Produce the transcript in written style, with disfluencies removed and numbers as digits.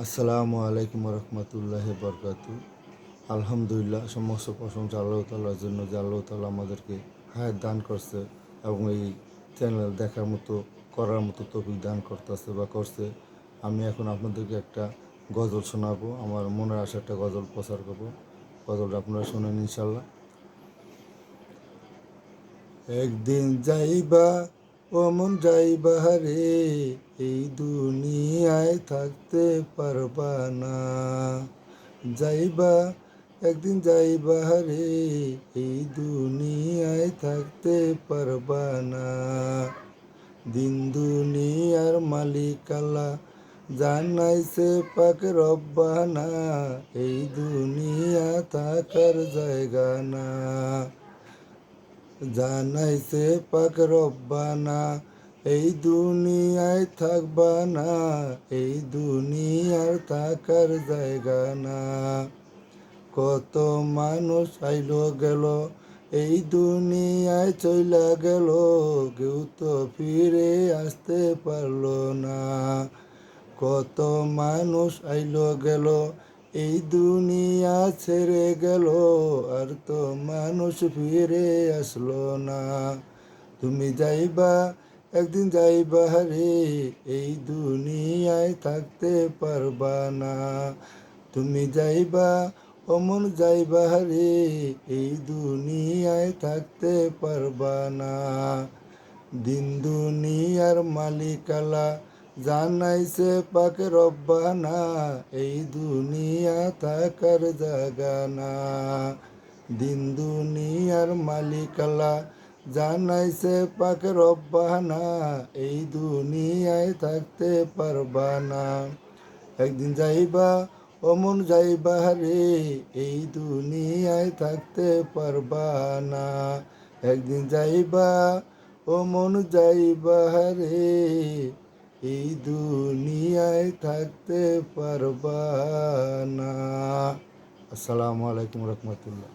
আসসালামু আলাইকুম রহমতুল্লাহ বরকাতু। আলহামদুলিল্লাহ, সমস্ত প্রশংসা আল্লাহ তাআলার জন্য যে আল্লাহ তাআলা আমাদেরকে হায়াত দান করছে এবং এই চ্যানেল দেখার মতো করার মতো তৌফিক দান করতেছে বা করছে। আমি এখন আপনাদেরকে একটা গজল শোনাবো, আমার মনের আশা একটা গজল প্রচার করবো। গজলটা আপনারা শোনেন ইনশাল্লাহ। একদিন যাইবা অমন যাইবা রে, এই দুনিয়ায় থাকতে পারবা না। যাইবা একদিন যাইবা রে, এই দুনিয়ায় থাকতে পারবা না। দিন দুনিয়ার মালিক আল্লাহ জানাইছে পাক রব্বানা, এই দুনিয়া থাকার জায়গা না। জানাইছে পাক রব্বানা, এই দুনিয়ায় থাকবা না, এই দুনিয়ার থাকার জায়গা না। কত মানুষ আইলো গেল, এই দুনিয়ায় চইলা গেল, কেউ তো ফিরে আসতে পারলো না। কত মানুষ আইলো গেল, এই দুনিয়া ছেড়ে গেল, আর তো মানুষ ফিরে আসলো না। তুমি যাইবা একদিন যাইবা রে, এই দুনিয়ায় থাকতে পারবা না। তুমি যাইবা অমন যাইবা রে, এই দুনিয়ায় থাকতে পারবা না। দিন দুনিয়ার মালিক আল্লাহ জানাইছে পাক রব্বানা, এই দুনিয়া থাকার জায়গা না। দিন দুনিয়ার মালিক আল্লাহ জানাইছে পাক রব্বানা, এই দুনিয়ায় থাকতে পারবা না। একদিন যাইবা অমন যাইবা রে, এই দুনিয়ায় থাকতে পারবা না। একদিন যাইবা অমন যাইবা রে, এই দুনিয়ায় থাকতে পারবা না। আসসালামু আলাইকুম রহমতুল্লাহ।